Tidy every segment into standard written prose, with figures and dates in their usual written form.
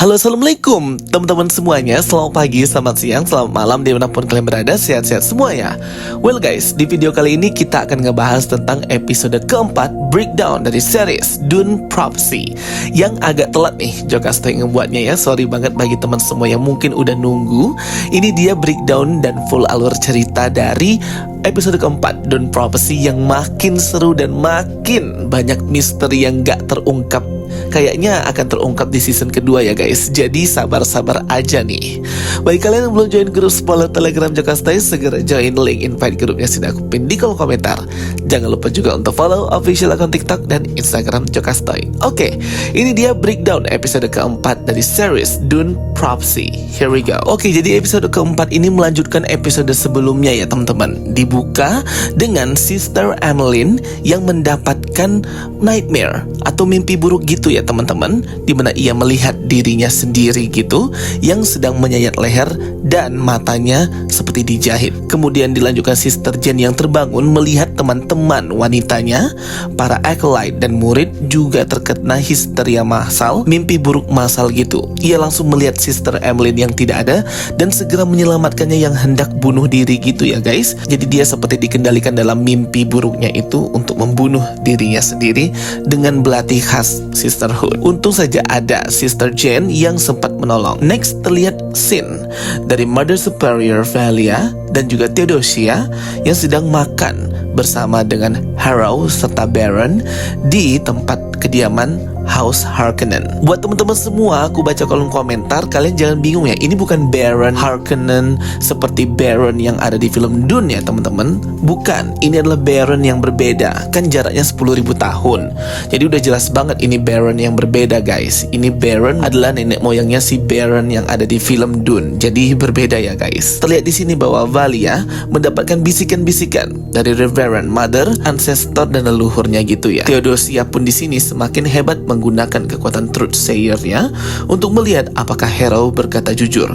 Halo, assalamualaikum teman-teman semuanya. Selamat pagi, selamat siang, selamat malam dimanapun kalian berada. Sehat-sehat semuanya. Well guys, di video kali ini kita akan ngebahas tentang episode keempat breakdown dari series Dune Prophecy. Yang agak telat nih Jokastoy ngebuatnya ya. Sorry banget bagi teman semua yang mungkin udah nunggu. Ini dia breakdown dan full alur cerita dari episode keempat Dune Prophecy yang makin seru dan makin banyak misteri yang gak terungkap. Kayaknya akan terungkap di season kedua ya guys. Jadi sabar-sabar aja nih. Bagi kalian yang belum join grup spoiler Telegram Jokastoy, segera join, link invite grupnya sudah aku pin di kolom komentar. Jangan lupa juga untuk follow official akun TikTok dan Instagram Jokastoy. Oke, ini dia breakdown episode keempat dari series Dune Prophecy. Here we go. Oke, jadi episode keempat ini melanjutkan episode sebelumnya ya teman-teman. Dibuka dengan Sister Emmeline yang mendapatkan nightmare atau mimpi buruk gitu ya teman-teman, dimana ia melihat dirinya sendiri gitu yang sedang menyayat leher dan matanya seperti dijahit. Kemudian dilanjutkan Sister Jane yang terbangun melihat teman-teman wanitanya, para acolyte dan murid juga terkena histeria massal, mimpi buruk massal gitu. Ia langsung melihat Sister Emmeline yang tidak ada dan segera menyelamatkannya yang hendak bunuh diri gitu ya guys. Jadi dia seperti dikendalikan dalam mimpi buruknya itu untuk membunuh dirinya sendiri dengan belati khas Sisterhood. Untung saja ada Sister Jane yang sempat menolong. Next terlihat scene dari Mother Superior Valia dan juga Theodosia yang sedang makan bersama dengan Harrow serta Baron di tempat kediaman House Harkonnen. Buat teman-teman semua, aku baca kolom komentar, kalian jangan bingung ya. Ini bukan Baron Harkonnen seperti Baron yang ada di film Dune ya teman-teman. Bukan, ini adalah Baron yang berbeda. Kan jaraknya 10.000 tahun. Jadi udah jelas banget ini Baron yang berbeda guys. Ini Baron adalah nenek moyangnya si Baron yang ada di film Dune. Jadi berbeda ya guys. Terlihat di sini bahwa Valia mendapatkan bisikan-bisikan dari Reverend Mother, ancestor dan leluhurnya gitu ya. Theodosia pun di sini semakin hebat menggunakan kekuatan Truth Sayer-nya untuk melihat apakah Harrow berkata jujur.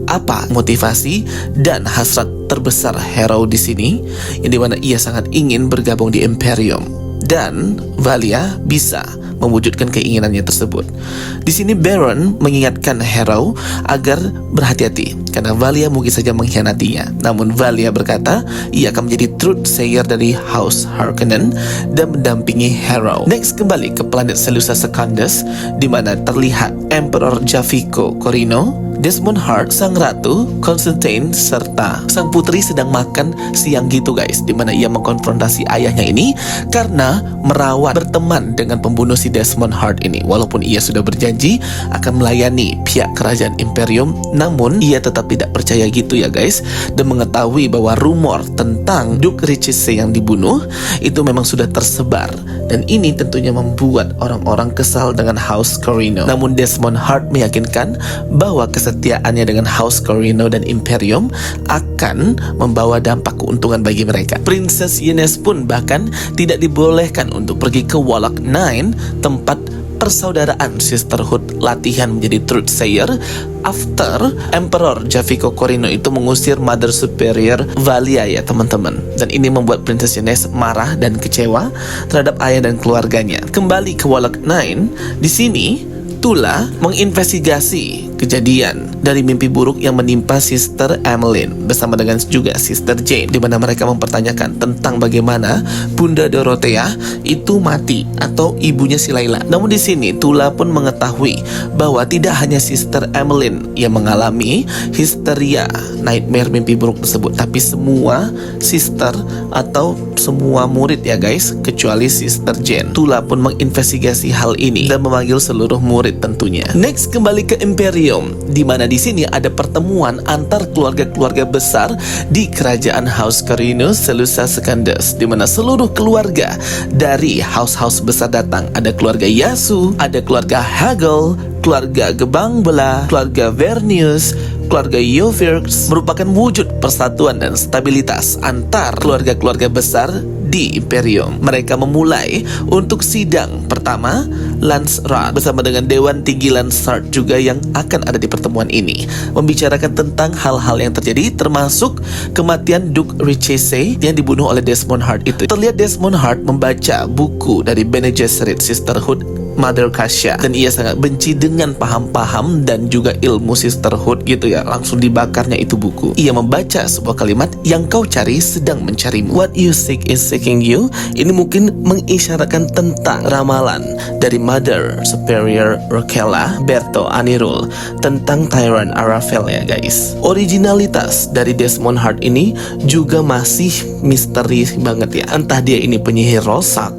Apa motivasi dan hasrat terbesar Harrow di sini, yang dimana ia sangat ingin bergabung di Imperium. Dan Valia bisa mewujudkan keinginannya tersebut. Di sini Baron mengingatkan Harrow agar berhati-hati karena Valia mungkin saja mengkhianatinya. Namun Valia berkata ia akan menjadi Truth Sayer dari House Harkonnen dan mendampingi Harrow. Next kembali ke planet Seleucia Secundus, di mana terlihat Emperor Javico Corino, Desmond Hart, sang ratu, Constantine, serta sang putri sedang makan siang gitu guys, dimana ia mengkonfrontasi ayahnya ini karena merawat berteman dengan pembunuh si Desmond Hart ini. Walaupun ia sudah berjanji akan melayani pihak kerajaan Imperium, namun ia tetap tidak percaya gitu ya guys, dan mengetahui bahwa rumor tentang Duke Richese yang dibunuh itu memang sudah tersebar, dan ini tentunya membuat orang-orang kesal dengan House Corino. Namun Desmond Hart meyakinkan bahwa kesetiaannya dengan House Corino dan Imperium akan membawa dampak keuntungan bagi mereka. Princess Ines pun bahkan tidak dibolehkan untuk pergi ke Wallach Nine, tempat persaudaraan Sisterhood latihan menjadi Truth Sayer after Emperor Javico Corino itu mengusir Mother Superior Valia ya teman-teman. Dan ini membuat Princess Ines marah dan kecewa terhadap ayah dan keluarganya. Kembali ke Wallach Nine, di sini Tula menginvestigasi kejadian dari mimpi buruk yang menimpa Sister Emmeline bersama dengan juga Sister Jane, di mana mereka mempertanyakan tentang bagaimana Bunda Dorothea itu mati atau ibunya si Layla. Namun di sini Tula pun mengetahui bahwa tidak hanya Sister Emmeline yang mengalami histeria nightmare mimpi buruk tersebut, tapi semua sister atau semua murid ya guys, kecuali Sister Jane. Tula pun menginvestigasi hal ini dan memanggil seluruh murid tentunya. Next kembali ke Imperium, di mana di sini ada pertemuan antar keluarga-keluarga besar di kerajaan House Corino Seleucia Secundus, di mana seluruh keluarga dari house-house besar datang. Ada keluarga Yasu, ada keluarga Hagel, keluarga Gebang Belah, keluarga Vernius, keluarga Yovirks, merupakan wujud persatuan dan stabilitas antar keluarga-keluarga besar di Imperium. Mereka memulai untuk sidang pertama Landsraad bersama dengan Dewan Tinggi Landsraad juga yang akan ada di pertemuan ini, membicarakan tentang hal-hal yang terjadi termasuk kematian Duke Richese yang dibunuh oleh Desmond Hart itu. Terlihat Desmond Hart membaca buku dari Bene Gesserit Sisterhood Mother Kasha, dan ia sangat benci dengan paham-paham dan juga ilmu sisterhood gitu ya. Langsung dibakarnya itu buku. Ia membaca sebuah kalimat, yang kau cari sedang mencarimu. What you seek is seeking you. Ini mungkin mengisyaratkan tentang ramalan dari Mother Superior Rochella Berto Anirul tentang Tyrant Arafel ya guys. Originalitas dari Desmond Hart ini juga masih misteri banget ya. Entah dia ini penyihir rosak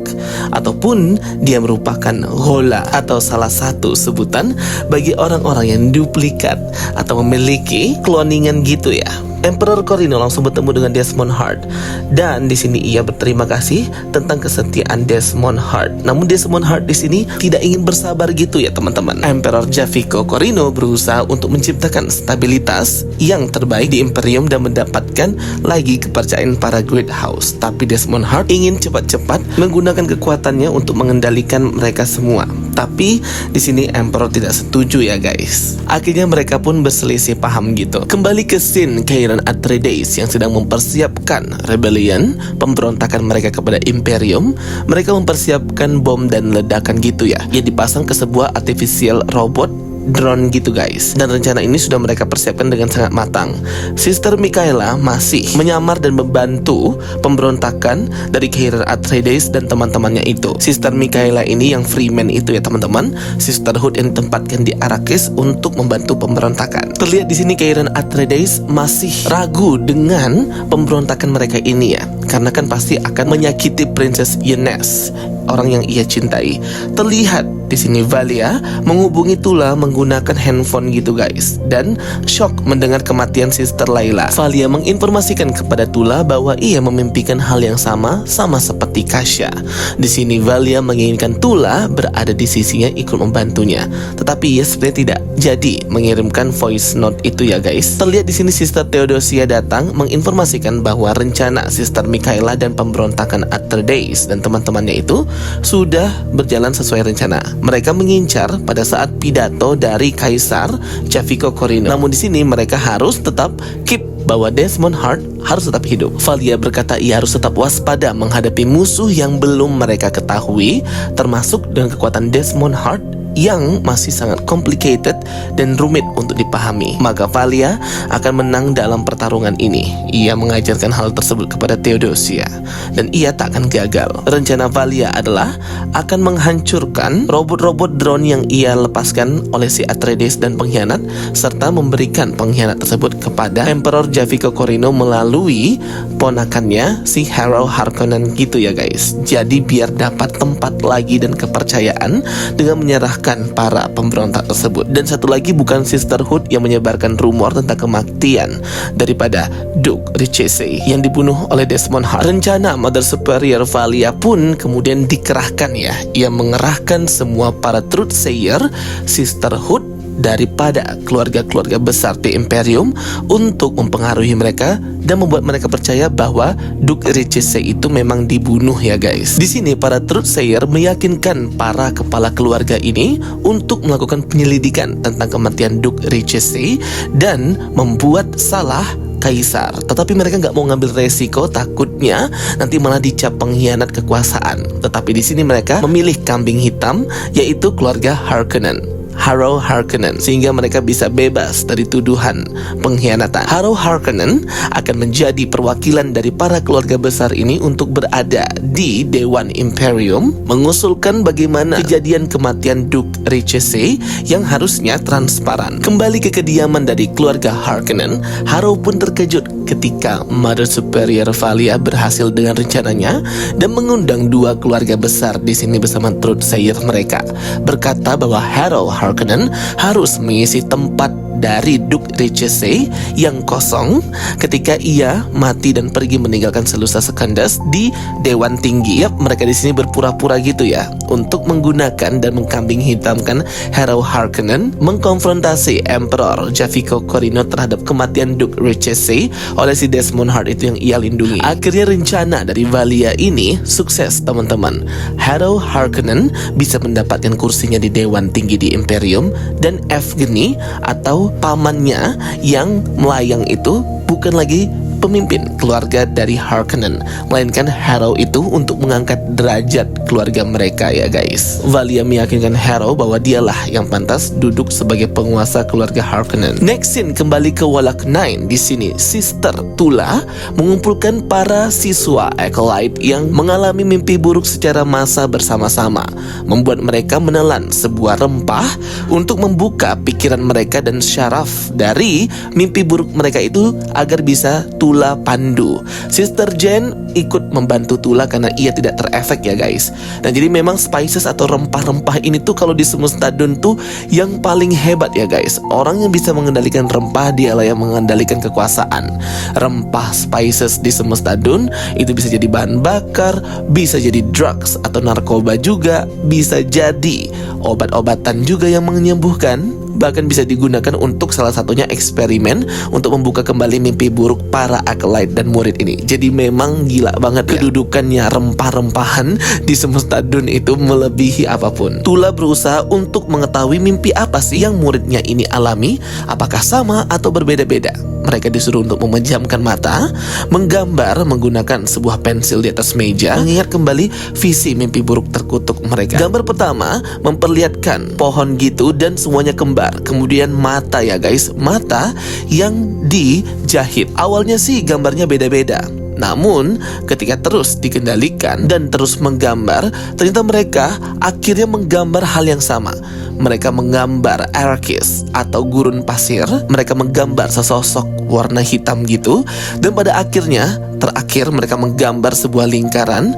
ataupun dia merupakan ghola atau salah satu sebutan bagi orang-orang yang duplikat atau memiliki kloningan gitu ya. Emperor Corino langsung bertemu dengan Desmond Hart, dan di sini ia berterima kasih tentang kesetiaan Desmond Hart. Namun Desmond Hart di sini tidak ingin bersabar gitu ya teman-teman. Emperor Javico Corino berusaha untuk menciptakan stabilitas yang terbaik di Imperium dan mendapatkan lagi kepercayaan para Great House. Tapi Desmond Hart ingin cepat-cepat menggunakan kekuatannya untuk mengendalikan mereka semua. Tapi di sini Emperor tidak setuju ya guys. Akhirnya mereka pun berselisih paham gitu. Kembali ke scene Kairon Atreides yang sedang mempersiapkan rebellion, pemberontakan mereka kepada Imperium. Mereka mempersiapkan bom dan ledakan gitu ya, yang dipasang ke sebuah artificial robot drone gitu guys. Dan rencana ini sudah mereka persiapkan dengan sangat matang. Sister Mikaela masih menyamar dan membantu pemberontakan dari Kairon Atreides dan teman-temannya itu. Sister Mikaela ini yang Freeman itu ya teman-teman, Sisterhood yang ditempatkan di Arrakis untuk membantu pemberontakan. Terlihat di sini Kairon Atreides masih ragu dengan pemberontakan mereka ini ya, karena kan pasti akan menyakiti Princess Ines, orang yang ia cintai. Terlihat di sini Valia menghubungi Tula menggunakan handphone gitu guys, dan shock mendengar kematian Sister Layla. Valia menginformasikan kepada Tula bahwa ia memimpikan hal yang sama seperti Kasha. Di sini Valia menginginkan Tula berada di sisinya ikut membantunya, tetapi ia sebenarnya tidak jadi mengirimkan voice note itu ya guys. Terlihat di sini Sister Theodosia datang menginformasikan bahwa rencana Sister Mikaela dan pemberontakan Atreides dan teman-temannya itu sudah berjalan sesuai rencana. Mereka mengincar pada saat pidato dari Kaisar Javico Corino. Namun di sini mereka harus tetap keep bahwa Desmond Hart harus tetap hidup. Valia berkata ia harus tetap waspada menghadapi musuh yang belum mereka ketahui, termasuk dengan kekuatan Desmond Hart yang masih sangat complicated dan rumit untuk dipahami. Maka Valia akan menang dalam pertarungan ini. Ia mengajarkan hal tersebut kepada Theodosia, dan ia tak akan gagal. Rencana Valia adalah akan menghancurkan robot-robot drone yang ia lepaskan oleh si Atreides dan pengkhianat, serta memberikan pengkhianat tersebut kepada Emperor Javico Corino melalui ponakannya si Harrow Harkonnen gitu ya guys. Jadi biar dapat tempat lagi dan kepercayaan dengan menyerahkan para pemberontak tersebut. Dan satu lagi, bukan Sisterhood yang menyebarkan rumor tentang kematian daripada Duke Richese yang dibunuh oleh Desmond Hart. Rencana Mother Superior Valia pun kemudian dikerahkan ya. Ia mengerahkan semua para Truthsayer Sisterhood daripada keluarga-keluarga besar di Imperium untuk mempengaruhi mereka dan membuat mereka percaya bahwa Duke Richese itu memang dibunuh ya guys. Di sini para Truthsayer meyakinkan para kepala keluarga ini untuk melakukan penyelidikan tentang kematian Duke Richese dan membuat salah Kaisar. Tetapi mereka nggak mau ngambil resiko, takutnya nanti malah dicap pengkhianat kekuasaan. Tetapi di sini mereka memilih kambing hitam, yaitu keluarga Harkonnen, Harrow Harkonnen, sehingga mereka bisa bebas dari tuduhan pengkhianatan. Harrow Harkonnen akan menjadi perwakilan dari para keluarga besar ini untuk berada di Dewan Imperium, mengusulkan bagaimana kejadian kematian Duke Richese yang harusnya transparan. Kembali ke kediaman dari keluarga Harkonnen, Harrow pun terkejut ketika Mother Superior Valia berhasil dengan rencananya dan mengundang dua keluarga besar di sini bersama Truthsayer mereka, berkata bahwa Harrow Harkonnen harus mengisi tempat dari Duke Richese yang kosong ketika ia mati dan pergi meninggalkan Selusa Secondas di Dewan Tinggi. Yap, mereka di sini berpura-pura gitu ya untuk menggunakan dan mengkambing hitamkan Harrow Harkonnen mengkonfrontasi Emperor Javico Corino terhadap kematian Duke Richese oleh si Desmond Hart itu yang ia lindungi. Akhirnya rencana dari Valia ini sukses teman-teman. Harrow Harkonnen bisa mendapatkan kursinya di Dewan Tinggi di Imperium, dan Evgeny atau pamannya yang melayang itu bukan lagi pemimpin keluarga dari Harkonnen, melainkan Harrow itu untuk mengangkat derajat keluarga mereka ya guys. Valia meyakinkan Harrow bahwa dialah yang pantas duduk sebagai penguasa keluarga Harkonnen. Next scene kembali ke Wallach 9. Di sini Sister Tula mengumpulkan para siswa Acolyte yang mengalami mimpi buruk secara massal bersama-sama, membuat mereka menelan sebuah rempah untuk membuka pikiran mereka dan syaraf dari mimpi buruk mereka itu agar bisa Tula pandu. Sister Jane ikut membantu Tula karena ia tidak terefek ya guys. Dan jadi memang spices atau rempah-rempah ini tuh kalau di Semestadun tuh yang paling hebat ya guys. Orang yang bisa mengendalikan rempah dialah yang mengendalikan kekuasaan. Rempah spices di Semestadun itu bisa jadi bahan bakar, bisa jadi drugs atau narkoba juga, bisa jadi obat-obatan juga yang menyembuhkan, bahkan bisa digunakan untuk salah satunya eksperimen untuk membuka kembali mimpi buruk para acolyte dan murid ini. Jadi memang gila banget kedudukannya rempah-rempahan di Semestadun itu melebihi apapun. Tula berusaha untuk mengetahui mimpi apa sih yang muridnya ini alami, apakah sama atau berbeda-beda. Mereka disuruh untuk memejamkan mata, menggambar menggunakan sebuah pensil di atas meja, mengingat kembali visi mimpi buruk terkutuk mereka. Gambar pertama memperlihatkan pohon gitu dan semuanya kembar. Kemudian mata ya guys, mata yang dijahit. Awalnya sih gambarnya beda-beda, namun ketika terus dikendalikan dan terus menggambar, ternyata mereka akhirnya menggambar hal yang sama. Mereka menggambar Arrakis atau gurun pasir. Mereka menggambar sesosok warna hitam gitu. Dan pada akhirnya terakhir mereka menggambar sebuah lingkaran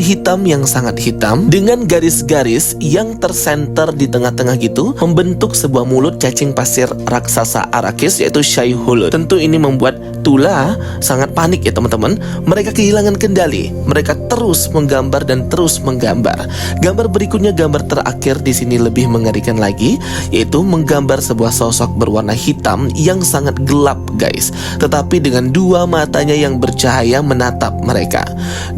hitam yang sangat hitam dengan garis-garis yang tersenter di tengah-tengah gitu, membentuk sebuah mulut cacing pasir raksasa Arrakis yaitu Shai Hulud. Tentu ini membuat Tula sangat panik ya teman-teman. Mereka kehilangan kendali. Mereka terus menggambar dan terus menggambar. Gambar berikutnya, gambar terakhir di sini lebih mengerikan lagi, yaitu menggambar sebuah sosok berwarna hitam yang sangat gelap guys, tetapi dengan dua matanya yang bercahaya menatap mereka.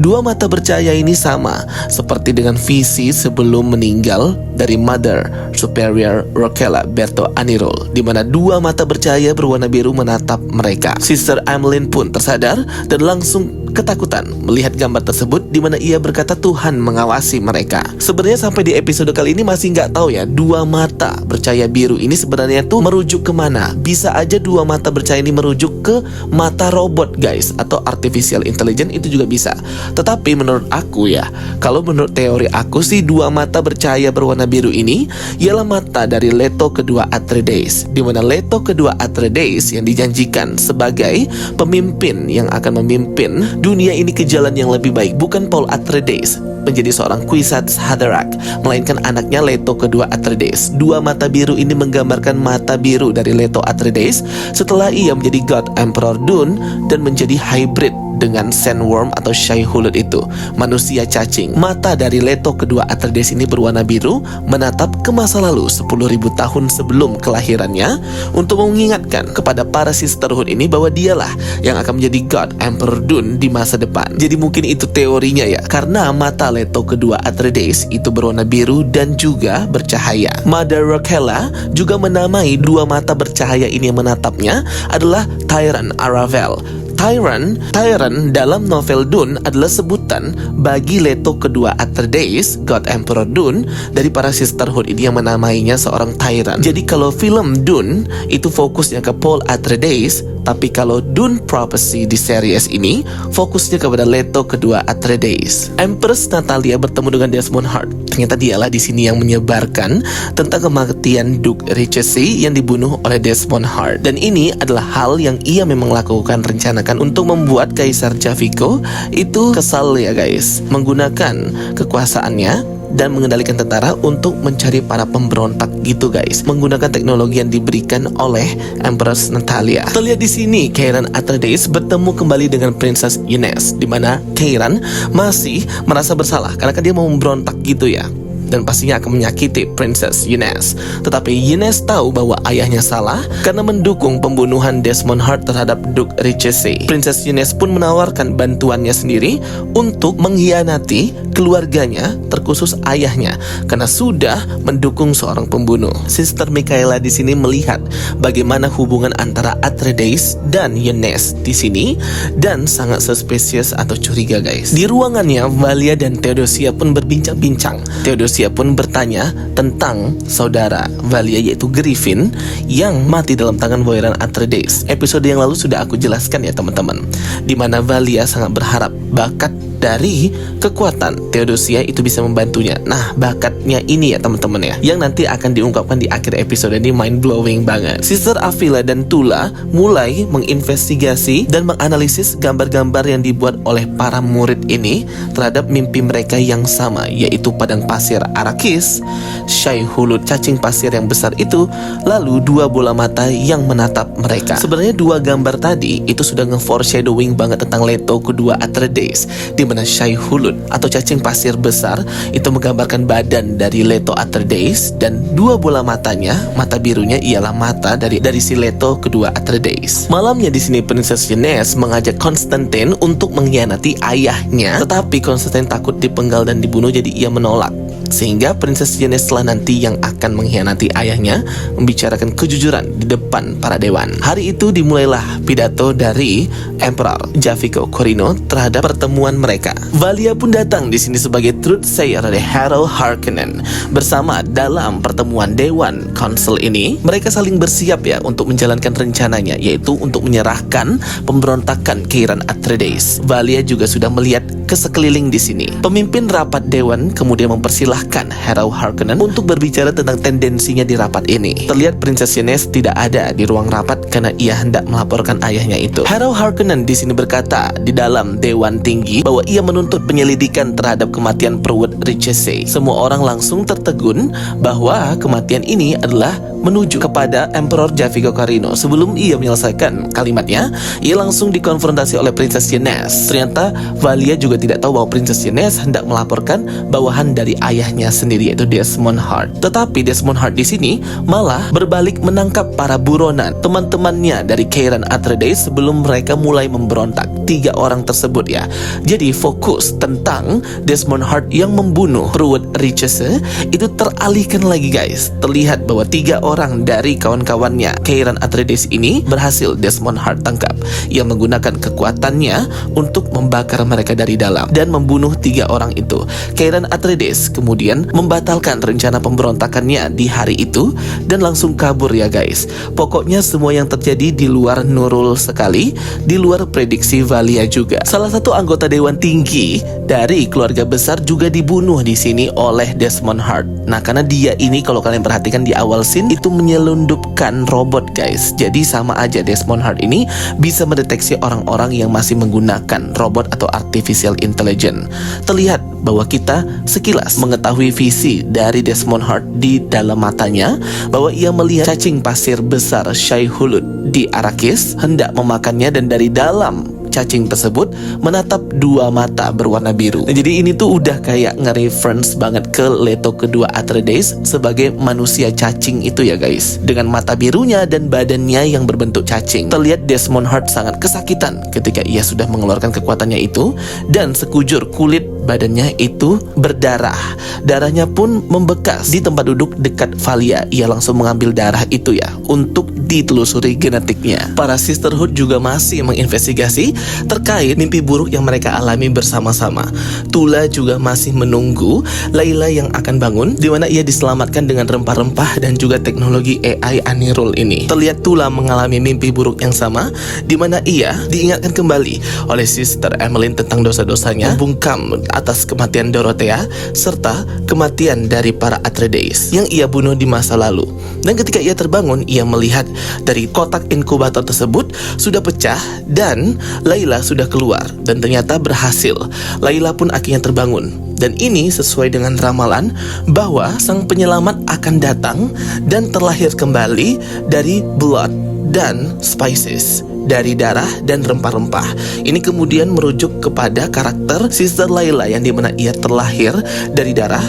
Dua mata bercahaya ini sama seperti dengan visi sebelum meninggal dari Mother Superior Rokella Berto Anirol, di mana dua mata bercahaya berwarna biru menatap mereka. Sister Amelin pun tersadar dan langsung ketakutan melihat gambar tersebut, di mana ia berkata Tuhan mengawasi mereka. Sebenarnya sampai di episode kali ini masih nggak tahu ya, dua mata bercahaya biru ini sebenarnya tuh merujuk kemana. Bisa aja dua mata bercahaya ini merujuk ke mata robot guys, atau artificial intelligence, itu juga bisa. Tetapi menurut aku ya, kalau menurut teori aku sih, dua mata bercahaya berwarna biru ini ialah mata dari Leto kedua Atreides, di mana Leto kedua Atreides yang dijanjikan sebagai pemimpin yang akan memimpin dunia ini ke jalan yang lebih baik, bukan Paul Atreides menjadi seorang Kwisatz Haderach, melainkan anaknya Leto kedua Atreides. Dua mata biru ini menggambarkan mata biru dari Leto Atreides setelah ia menjadi God Emperor Dune dan menjadi hybrid dengan sandworm atau Shai Hulud itu, manusia cacing. Mata dari Leto kedua Atreides ini berwarna biru menatap ke masa lalu 10.000 tahun sebelum kelahirannya, untuk mengingatkan kepada para sisterhood ini bahwa dialah yang akan menjadi God Emperor Dune di masa depan. Jadi mungkin itu teorinya ya, karena mata Leto kedua Atreides itu berwarna biru dan juga bercahaya. Mother Rokella juga menamai dua mata bercahaya ini yang menatapnya adalah Tyran Aravel. Tyran dalam novel Dune adalah sebutan bagi Leto kedua Atreides, God Emperor Dune, dari para sisterhood ini yang menamainya seorang Tyran. Jadi kalau film Dune itu fokusnya ke Paul Atreides, tapi kalau Dune Prophecy di series ini fokusnya kepada Leto kedua Atreides. Empress Natalia bertemu dengan Desmond Hart. Ternyata dialah di sini yang menyebarkan tentang kematian Duke Richecy yang dibunuh oleh Desmond Hart. Dan ini adalah hal yang ia memang lakukan, rencanakan untuk membuat Kaisar Javico itu kesal ya guys, menggunakan kekuasaannya dan mengendalikan tentara untuk mencari para pemberontak gitu guys, menggunakan teknologi yang diberikan oleh Empress Natalia. Terlihat di sini Kairan Atreides bertemu kembali dengan Princess Ines, di mana Kairan masih merasa bersalah karena kan dia mau memberontak gitu ya. dan pastinya akan menyakiti Princess Eunice. Tetapi Eunice tahu bahwa ayahnya salah karena mendukung pembunuhan Desmond Hart terhadap Duke Richese. Princess Eunice pun menawarkan bantuannya sendiri untuk mengkhianati keluarganya, terkhusus ayahnya, karena sudah mendukung seorang pembunuh. Sister Michaela di sini melihat bagaimana hubungan antara Atreides dan Eunice di sini dan sangat suspicious atau curiga, guys. Di ruangannya, Valia dan Theodosia pun berbincang-bincang. Theodosia pun bertanya tentang saudara Valia, yaitu Griffin, yang mati dalam tangan boyaran Atreides. Episode yang lalu sudah aku jelaskan ya teman-teman, di mana Valia sangat berharap bakat dari kekuatan Theodosia itu bisa membantunya. Nah, bakatnya ini ya teman-teman ya, yang nanti akan diungkapkan di akhir episode ini, mind blowing banget. Sister Avila dan Tula mulai menginvestigasi dan menganalisis gambar-gambar yang dibuat oleh para murid ini terhadap mimpi mereka yang sama, yaitu padang pasir Arrakis, Shai Hulud, cacing pasir yang besar itu, lalu dua bola mata yang menatap mereka. Sebenarnya dua gambar tadi itu sudah nge-foreshadowing banget tentang Leto kedua Atreides, di mana Shai Hulud atau cacing pasir besar itu menggambarkan badan dari Leto Atreides, dan dua bola matanya, mata birunya ialah mata dari si Leto kedua Atreides. Malamnya di sini Princess Eunice mengajak Constantine untuk mengkhianati ayahnya, tetapi Constantine takut dipenggal dan dibunuh, jadi ia menolak. Sehingga Princess Eunice lah nanti yang akan mengkhianati ayahnya, membicarakan kejujuran di depan para dewan. Hari itu dimulailah pidato dari Emperor Javico Corino terhadap pertemuan mereka. Valia pun datang di sini sebagai truth sayer dari Harold Harkonnen. Bersama dalam pertemuan dewan council ini, mereka saling bersiap ya untuk menjalankan rencananya, yaitu untuk menyerahkan pemberontakan Keiran Atreides. Valia juga sudah melihat ke sekeliling di sini. Pemimpin rapat dewan kemudian mempersilahkan Harold Harkonnen untuk berbicara tentang tendensinya di rapat ini. Terlihat Princess Eunice tidak ada di ruang rapat karena ia hendak melaporkan ayahnya itu. Harold Harkonnen di sini berkata di dalam dewan tinggi bahwa ia menuntut penyelidikan terhadap kematian perwet Richese. Semua orang langsung tertegun bahwa kematian ini adalah menuju kepada Emperor Javico Corino. Sebelum ia menyelesaikan kalimatnya, ia langsung dikonfrontasi oleh Princess Eunice. Ternyata Valia juga tidak tahu bahwa Princess Eunice hendak melaporkan bawahan dari ayahnya sendiri, yaitu Desmond Hart. Tetapi Desmond Hart di sini malah berbalik menangkap para buronan, teman-temannya dari Keiran Atreides sebelum mereka mulai memberontak. 3 orang tersebut ya. Jadi fokus tentang Desmond Hart yang membunuh perwet Richese itu teralihkan lagi, guys. Terlihat bahwa 3 orang dari kawan-kawannya Keiran Atreides ini berhasil Desmond Hart tangkap. Ia menggunakan kekuatannya untuk membakar mereka dari dalam dan membunuh 3 orang itu. Keiran Atreides kemudian membatalkan rencana pemberontakannya di hari itu dan langsung kabur ya, guys. Pokoknya semua yang terjadi di luar Nurul sekali, di luar prediksi Valia juga. Salah satu anggota dewan tinggi dari keluarga besar juga dibunuh di sini oleh Desmond Hart. Nah, karena dia ini kalau kalian perhatikan di awal scene itu menyelundupkan robot, guys. Jadi sama aja Desmond Hart ini bisa mendeteksi orang-orang yang masih menggunakan robot atau artificial intelligence. Terlihat bahwa kita sekilas mengetahui visi dari Desmond Hart di dalam matanya, bahwa ia melihat cacing pasir besar Shai Hulud di Arrakis, hendak memakannya, dan dari dalam cacing tersebut menatap 2 mata berwarna biru. Nah, jadi ini tuh udah kayak nge-reference banget ke Leto kedua Atreides sebagai manusia cacing itu ya, guys. Dengan mata birunya dan badannya yang berbentuk cacing. Terlihat Desmond Hart sangat kesakitan ketika ia sudah mengeluarkan kekuatannya itu, dan sekujur kulit badannya itu berdarah. Darahnya pun membekas di tempat duduk dekat Valia. Ia langsung mengambil darah itu ya untuk ditelusuri genetiknya. Para sisterhood juga masih menginvestigasi terkait mimpi buruk yang mereka alami bersama-sama. Tula juga masih menunggu Layla yang akan bangun, di mana ia diselamatkan dengan rempah-rempah dan juga teknologi AI Anirul ini. Terlihat Tula mengalami mimpi buruk yang sama, di mana ia diingatkan kembali oleh Sister Emmeline tentang dosa-dosanya, membungkam atas kematian Dorothea serta kematian dari para Atreides yang ia bunuh di masa lalu. Dan ketika ia terbangun, ia melihat dari kotak inkubator tersebut sudah pecah dan Layla sudah keluar, dan ternyata berhasil. Layla pun akhirnya terbangun. Dan ini sesuai dengan ramalan bahwa sang penyelamat akan datang dan terlahir kembali dari blood dan spices, dari darah dan rempah-rempah. Ini kemudian merujuk kepada karakter Sister Layla yang dimana ia terlahir dari darah,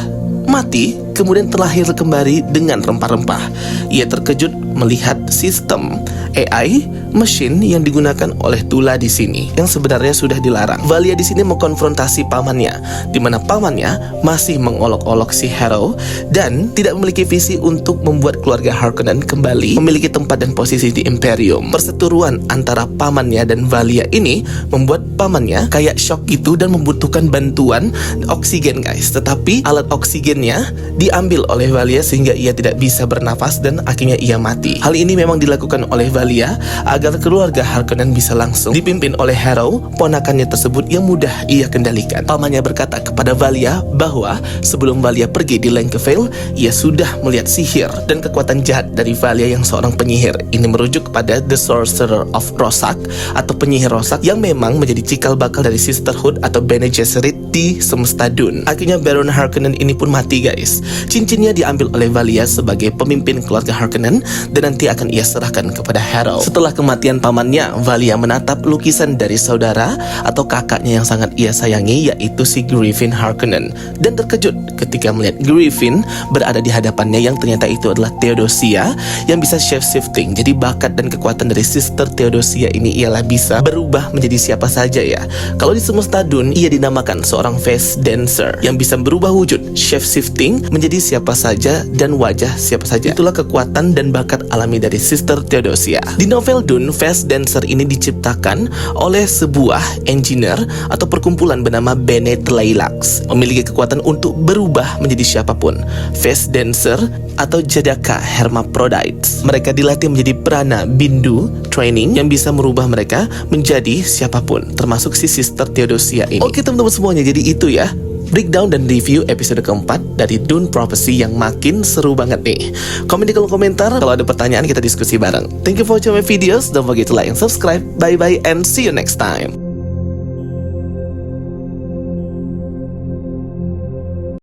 mati, kemudian terlahir kembali dengan rempah-rempah. Ia terkejut melihat sistem AI mesin yang digunakan oleh Tula di sini yang sebenarnya sudah dilarang. Valia di sini mengkonfrontasi pamannya, di mana pamannya masih mengolok-olok si Harrow dan tidak memiliki visi untuk membuat keluarga Harkonnen kembali memiliki tempat dan posisi di Imperium. Perseteruan antara pamannya dan Valia ini membuat pamannya kayak shock gitu dan membutuhkan bantuan oksigen, guys. Tetapi alat oksigennya diambil oleh Valia sehingga ia tidak bisa bernafas dan akhirnya ia mati. Hal ini memang dilakukan oleh Valia agar keluarga Harkonnen bisa langsung dipimpin oleh Harrow, ponakannya tersebut yang mudah ia kendalikan. Pamannya berkata kepada Valia bahwa sebelum Valia pergi di Lengkevale, ia sudah melihat sihir dan kekuatan jahat dari Valia yang seorang penyihir. Ini merujuk kepada The Sorcerer of Rosak atau penyihir Rosak yang memang menjadi cikal bakal dari Sisterhood atau Bene Gesserit di semesta Dune. Akhirnya Baron Harkonnen ini pun mati, guys. Cincinnya diambil oleh Valia sebagai pemimpin keluarga Harkonnen dan nanti akan ia serahkan kepada Harrow. Setelah kematian pamannya, Valia menatap lukisan dari saudara atau kakaknya yang sangat ia sayangi, yaitu si Griffin Harkonnen, dan terkejut ketika melihat Griffin berada di hadapannya yang ternyata itu adalah Theodosia yang bisa shape-shifting. Jadi bakat dan kekuatan dari Sister Theodosia ini ialah bisa berubah menjadi siapa saja ya. Kalau di semesta Dune, ia dinamakan seorang face dancer yang bisa berubah wujud, shape-shifting menjadi siapa saja dan wajah siapa saja. Itulah kekuatan dan bakat alami dari Sister Theodosia. Di novel Dune, face dancer ini diciptakan oleh sebuah engineer atau perkumpulan bernama Bene Tleilax, memiliki kekuatan untuk berubah menjadi siapapun. Face dancer atau Jadaka Hermaphrodites. Mereka dilatih menjadi prana bindu training yang bisa merubah mereka menjadi siapapun, termasuk si Sister Theodosia ini. Oke teman-teman semuanya, jadi itu ya breakdown dan review episode keempat dari Dune Prophecy yang makin seru banget nih. Komen di kolom komentar kalau ada pertanyaan, kita diskusi bareng. Thank you for watching my videos. Don't forget to like and subscribe. Bye bye and see you next time.